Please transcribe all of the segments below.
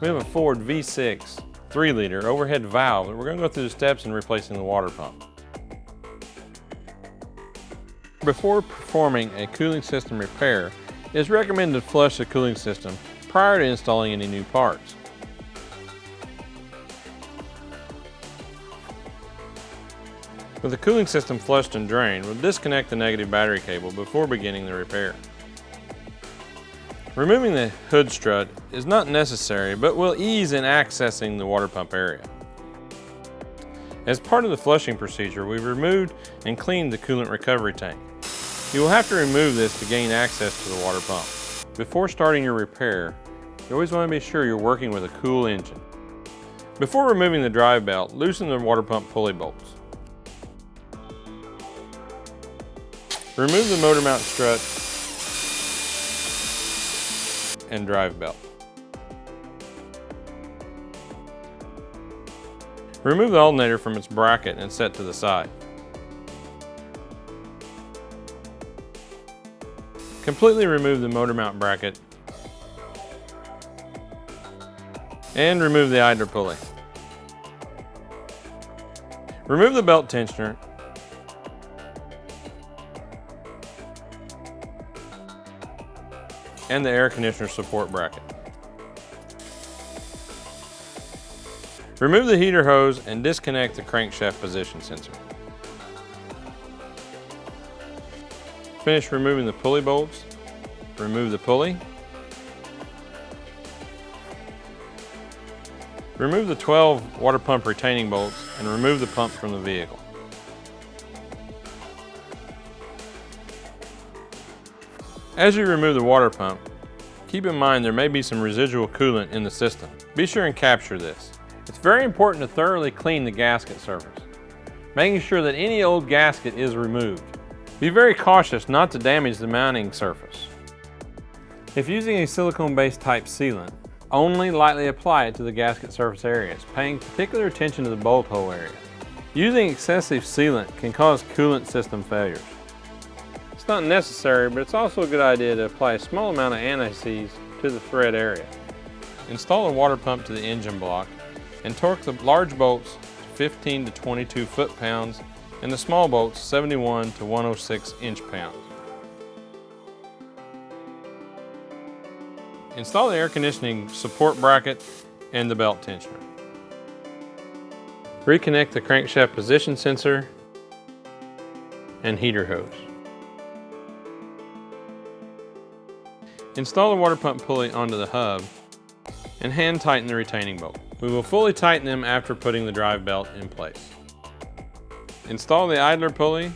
We have a Ford V6 3-liter overhead valve, and we're going to go through the steps in replacing the water pump. Before performing a cooling system repair, it is recommended to flush the cooling system prior to installing any new parts. With the cooling system flushed and drained, we'll disconnect the negative battery cable before beginning the repair. Removing the hood strut is not necessary, but will ease in accessing the water pump area. As part of the flushing procedure, we've removed and cleaned the coolant recovery tank. You will have to remove this to gain access to the water pump. Before starting your repair, you always want to be sure you're working with a cool engine. Before removing the drive belt, loosen the water pump pulley bolts. Remove the motor mount strut and drive belt. Remove the alternator from its bracket and set to the side. Completely remove the motor mount bracket and remove the idler pulley. Remove the belt tensioner and the air conditioner support bracket. Remove the heater hose and disconnect the crankshaft position sensor. Finish removing the pulley bolts. Remove the pulley. Remove the 12 water pump retaining bolts and remove the pump from the vehicle. As you remove the water pump, keep in mind there may be some residual coolant in the system. Be sure and capture this. It's very important to thoroughly clean the gasket surface, making sure that any old gasket is removed. Be very cautious not to damage the mounting surface. If using a silicone-based type sealant, only lightly apply it to the gasket surface areas, paying particular attention to the bolt hole area. Using excessive sealant can cause coolant system failures. It's not necessary, but it's also a good idea to apply a small amount of anti-seize to the thread area. Install a water pump to the engine block and torque the large bolts to 15 to 22 foot-pounds and the small bolts 71 to 106 inch-pounds. Install the air conditioning support bracket and the belt tensioner. Reconnect the crankshaft position sensor and heater hose. Install the water pump pulley onto the hub and hand tighten the retaining bolt. We will fully tighten them after putting the drive belt in place. Install the idler pulley.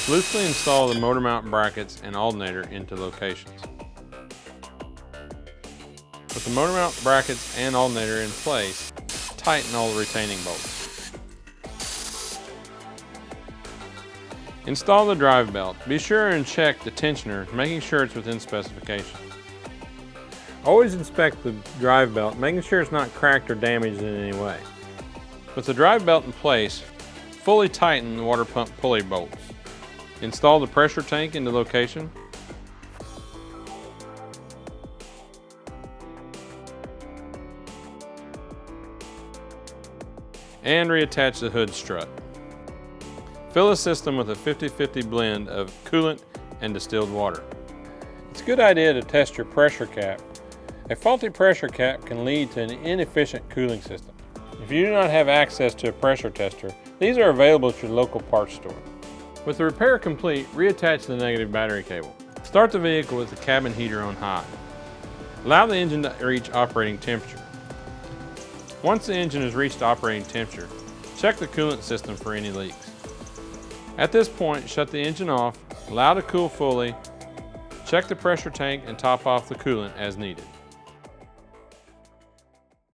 Loosely install the motor mount brackets and alternator into locations. With the motor mount brackets and alternator in place, tighten all the retaining bolts. Install the drive belt. Be sure and check the tensioner, making sure it's within specification. Always inspect the drive belt, making sure it's not cracked or damaged in any way. With the drive belt in place, fully tighten the water pump pulley bolts. Install the pressure tank into location. And reattach the hood strut. Fill the system with a 50-50 blend of coolant and distilled water. It's a good idea to test your pressure cap. A faulty pressure cap can lead to an inefficient cooling system. If you do not have access to a pressure tester, these are available at your local parts store. With the repair complete, reattach the negative battery cable. Start the vehicle with the cabin heater on high. Allow the engine to reach operating temperature. Once the engine has reached operating temperature, check the coolant system for any leaks. At this point, shut the engine off, allow it to cool fully, check the pressure tank and top off the coolant as needed.